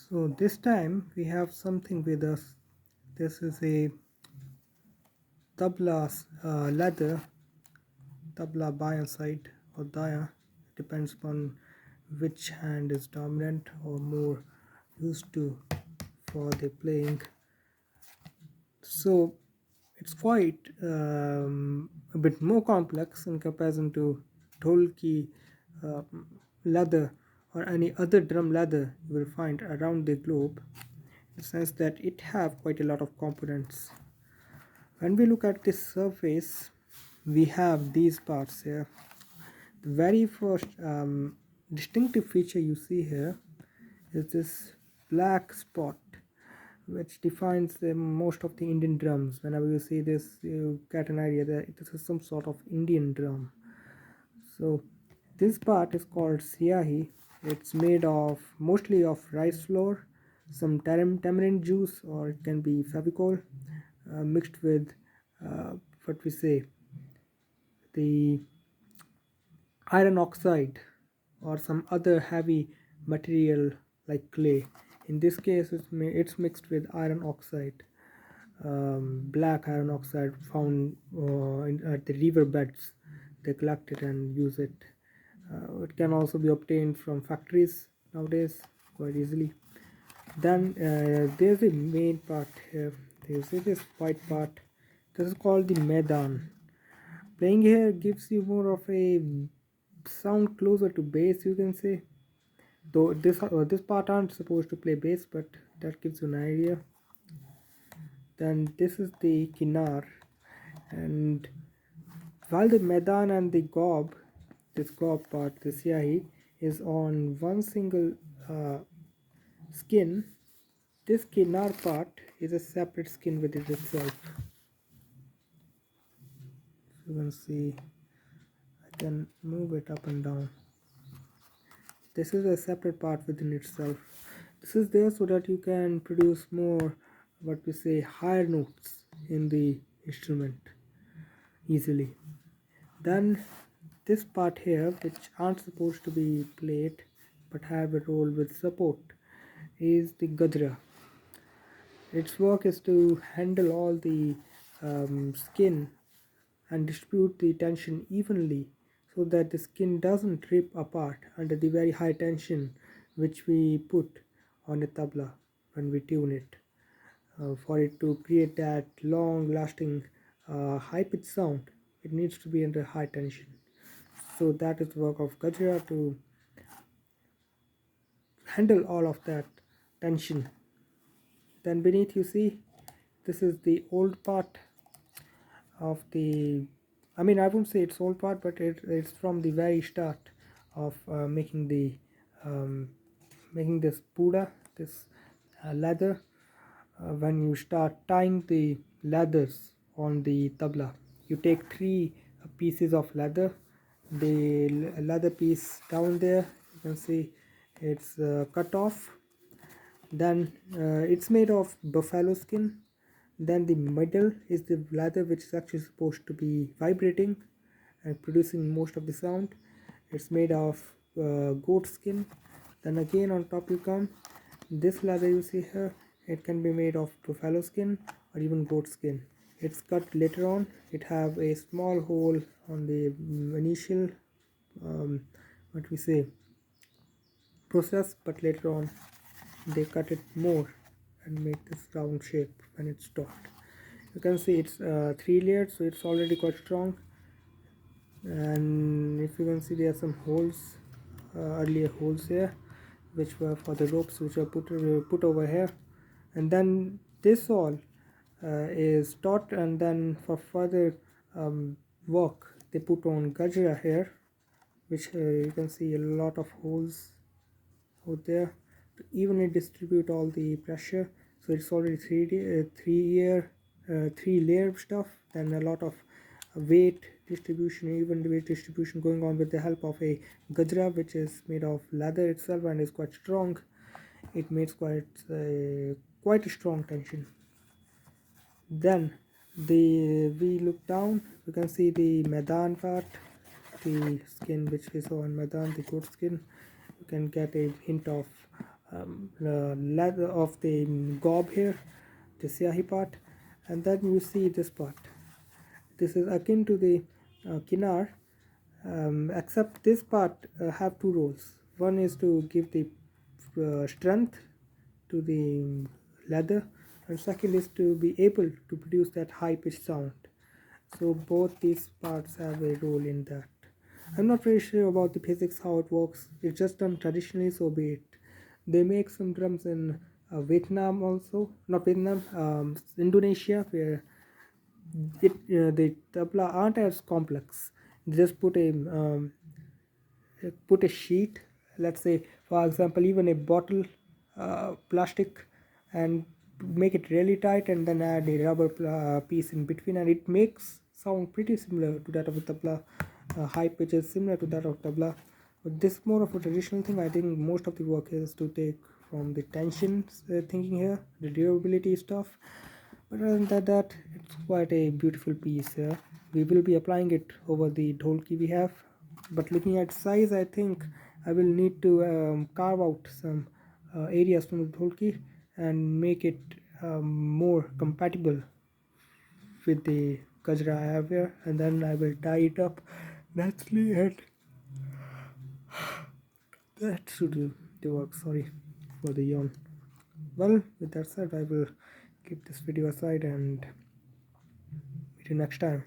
So this time we have something with us. This is a tabla leather, tabla bayan side or daya. Depends upon which hand is dominant or more used to for the playing. So it's quite a bit more complex in comparison to Tolki uh, leather or any other drum leather you will find around the globe, in the sense that it have quite a lot of components. When we look at this surface, we have these parts here. The very first distinctive feature you see here is this black spot, which defines most of the Indian drums. Whenever you see this, you get an idea that this is some sort of Indian drum. So this part is called siyahi. It's made of mostly of rice flour, some tamarind juice, or it can be fevicol mixed with what we say, the iron oxide or some other heavy material like clay. In this case, it's mixed with iron oxide, black iron oxide found at the river beds. They collect it and use it. It can also be obtained from factories nowadays quite easily. Then there's the main part here. You see this white part. This is called the Maidan. Playing here gives you more of a sound closer to bass, you can say. Though this part aren't supposed to play bass, but that gives you an idea. Then this is the Kinar, and while the Maidan and the Gob, this Gob part, the Siahi, is on one single skin, this Kinar part is a separate skin within itself. You can see I can move it up and down. This is a separate part within itself. This is there so that you can produce more, what we say, higher notes in the instrument easily. Then this part here, which aren't supposed to be played but have a role with support, is the gajra. Its work is to handle all the skin and distribute the tension evenly so that the skin doesn't rip apart under the very high tension which we put on a tabla when we tune it. For it to create that long lasting high pitched sound, it needs to be under high tension. So that is the work of gajra, to handle all of that tension. Then beneath you see, this is the old part of the, I mean, I wouldn't say it's old part, but it's from the very start of making the making this puda, this leather. When you start tying the leathers on the tabla, you take three pieces of leather. The leather piece down there, you can see it's cut off. Then it's made of buffalo skin. Then the middle is the leather, which is actually supposed to be vibrating and producing most of the sound. It's made of goat skin. Then again on top you come, this leather you see here, it can be made of buffalo skin or even goat skin. It's cut later on. It have a small hole on the initial what we say process, but later on they cut it more and make this round shape when it's stocked. You can see it's 3 layered, so it's already quite strong. And if you can see, there are some holes, earlier holes here, which were for the ropes which are put over here. And then this all is taut, and then for further work they put on gajra here, which you can see a lot of holes out there to evenly distribute all the pressure. So it's already 3 layer stuff, and a lot of weight distribution, even the weight distribution going on with the help of a gajra, which is made of leather itself and is quite strong. It makes quite a strong tension. Then we look down, you can see the Maidan part, the skin which we saw in Maidan, the goat skin. You can get a hint of leather of the gob here, the siahi part, and then you see this part. This is akin to the kinar, except this part have two roles. One is to give the strength to the leather, and second is to be able to produce that high pitched sound. So both these parts have a role in that. I'm not very sure about the physics, how it works. It's just done traditionally, so be it. They make some drums in Vietnam also, not Vietnam, Indonesia, where the tabla aren't as complex. They just put a sheet, let's say for example even a bottle, plastic, and make it really tight, and then add a rubber piece in between, and it makes sound pretty similar to that of a tabla. High pitches similar to that of tabla, but this is more of a traditional thing. I think most of the work is to take from the tensions thinking here, the durability stuff. But other than that, it's quite a beautiful piece here. We will be applying it over the dholki we have, but looking at size, I think I will need to carve out some areas from the dholki and make it more compatible with the gajra I have here, and then I will tie it up naturally, and that should do the work. Sorry for the yawn. Well, with that said, I will keep this video aside and meet you next time.